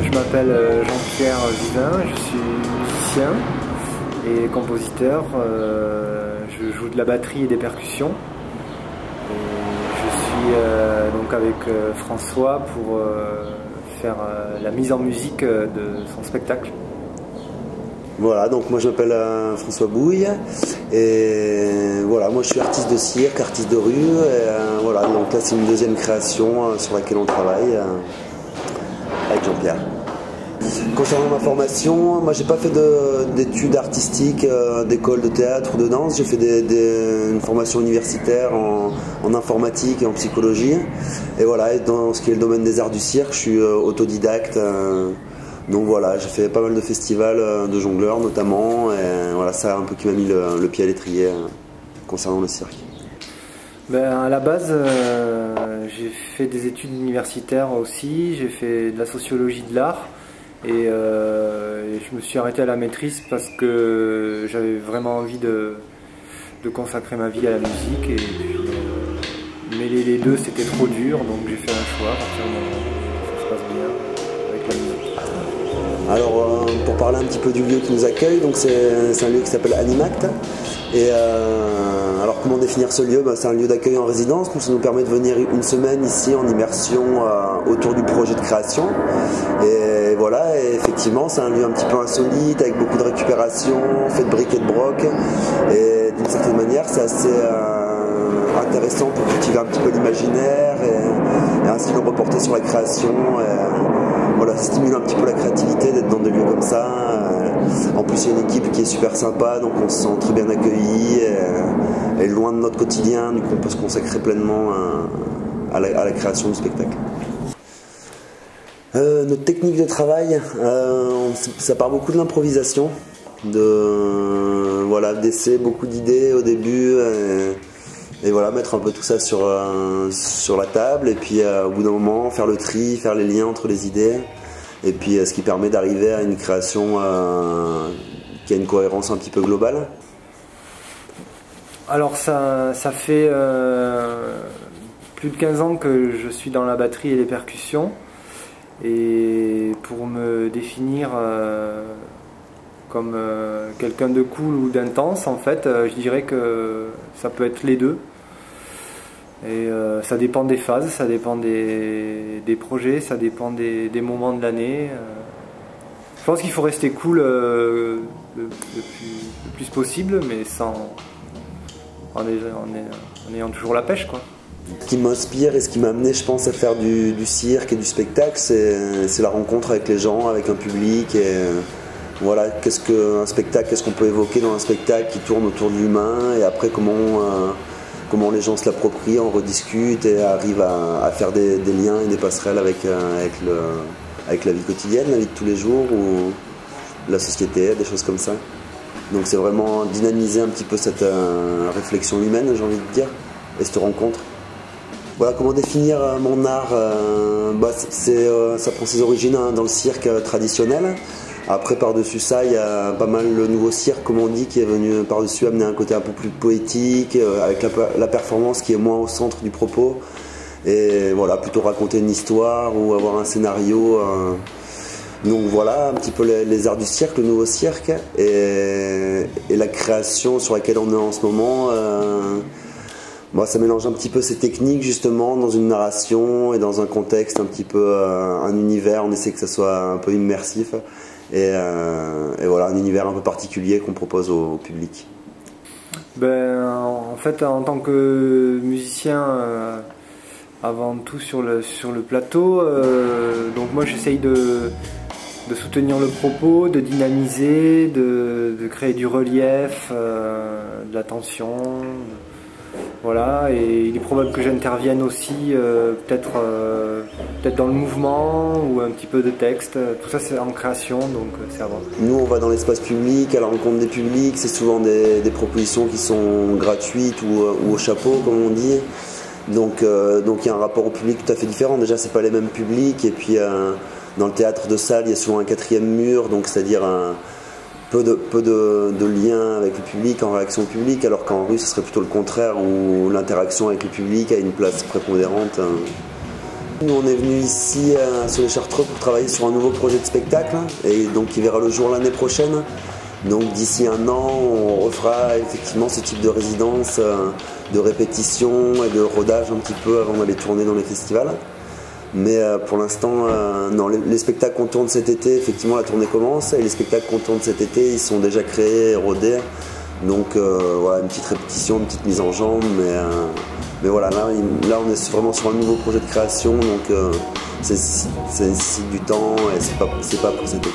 Je m'appelle Jean-Pierre Vivin, je suis musicien et compositeur. Je joue de la batterie et des percussions. Et je suis donc avec François pour faire la mise en musique de son spectacle. Voilà, donc moi je m'appelle François Bouille et voilà, moi je suis artiste de cirque, artiste de rue et voilà, donc là c'est une deuxième création sur laquelle on travaille avec Jean-Pierre. Concernant ma formation, moi j'ai pas fait d'études artistiques, d'école de théâtre ou de danse, j'ai fait une formation universitaire en informatique et en psychologie et voilà, et dans ce qui est le domaine des arts du cirque, je suis autodidacte. Donc voilà, j'ai fait pas mal de festivals de jongleurs notamment, et voilà, ça un peu qui m'a mis le pied à l'étrier concernant le cirque. À la base, j'ai fait des études universitaires aussi, j'ai fait de la sociologie de l'art et je me suis arrêté à la maîtrise parce que j'avais vraiment envie de consacrer ma vie à la musique et puis mêler les deux c'était trop dur, donc j'ai fait un choix à partir du moment où ça se passe bien avec la musique. Alors pour parler un petit peu du lieu qui nous accueille, donc c'est un lieu qui s'appelle Animact. Et alors comment définir ce lieu? C'est un lieu d'accueil en résidence, donc ça nous permet de venir une semaine ici en immersion autour du projet de création. Et voilà, et effectivement c'est un lieu un petit peu insolite avec beaucoup de récupération, fait de briques et de broc. Et d'une certaine manière c'est assez intéressant pour cultiver un petit peu l'imaginaire et ainsi le reporter sur la création. Voilà, ça stimule un petit peu la créativité d'être dans des lieux comme ça. En plus, il y a une équipe qui est super sympa, donc on se sent très bien accueilli et loin de notre quotidien, donc on peut se consacrer pleinement à la création du spectacle. Notre technique de travail, ça part beaucoup de l'improvisation, d'essais, beaucoup d'idées au début. Et voilà, mettre un peu tout ça sur la table et puis au bout d'un moment faire le tri, faire les liens entre les idées et puis ce qui permet d'arriver à une création qui a une cohérence un petit peu globale. Alors ça fait plus de 15 ans que je suis dans la batterie et les percussions et pour me définir comme quelqu'un de cool ou d'intense, en fait, je dirais que ça peut être les deux. Et ça dépend des phases, ça dépend des projets, ça dépend des moments de l'année. Je pense qu'il faut rester cool le plus possible, mais en ayant toujours la pêche, quoi. Ce qui m'inspire et ce qui m'a amené, je pense, à faire du cirque et du spectacle, c'est la rencontre avec les gens, avec un public. Et voilà, qu'est-ce qu'on peut évoquer dans un spectacle qui tourne autour de l'humain et après comment les gens se l'approprient, en rediscutent et arrivent à faire des liens et des passerelles avec la vie quotidienne, la vie de tous les jours ou la société, des choses comme ça. Donc c'est vraiment dynamiser un petit peu cette réflexion humaine, j'ai envie de dire, et cette rencontre. Voilà, comment définir mon art, ça prend ses origines dans le cirque traditionnel. Après, par-dessus ça, il y a pas mal le nouveau cirque, comme on dit, qui est venu par-dessus amener un côté un peu plus poétique, avec la performance qui est moins au centre du propos. Et voilà, plutôt raconter une histoire ou avoir un scénario. Donc voilà, un petit peu les arts du cirque, le nouveau cirque. Et la création sur laquelle on est en ce moment, ça mélange un petit peu ces techniques, justement, dans une narration et dans un contexte un petit peu, un univers. On essaie que ça soit un peu immersif. Et voilà, un univers un peu particulier qu'on propose au public. En fait, en tant que musicien, avant tout sur le plateau, donc moi j'essaye de soutenir le propos, de dynamiser, de créer du relief, de la tension. Voilà, et il est probable que j'intervienne aussi peut-être dans le mouvement ou un petit peu de texte. Tout ça c'est en création, donc c'est à voir. Nous on va dans l'espace public, à la rencontre des publics, c'est souvent des propositions qui sont gratuites ou au chapeau comme on dit. Donc il y a un rapport au public tout à fait différent. Déjà c'est pas les mêmes publics et puis dans le théâtre de salle il y a souvent un quatrième mur, donc c'est-à-dire peu de lien avec le public, en réaction au public, alors qu'en rue ce serait plutôt le contraire, où l'interaction avec le public a une place prépondérante. Nous on est venu ici sur les Chartreux pour travailler sur un nouveau projet de spectacle, et donc qui verra le jour l'année prochaine. Donc d'ici un an on refera effectivement ce type de résidence, de répétition et de rodage un petit peu avant d'aller tourner dans les festivals. Mais pour l'instant, non, les spectacles qu'on tourne cet été, effectivement la tournée commence, et les spectacles qu'on tourne cet été, ils sont déjà créés et rodés. Donc voilà, une petite répétition, une petite mise en jambe, mais voilà, là on est vraiment sur un nouveau projet de création, donc ça nécessite du temps et c'est pas pour cet été.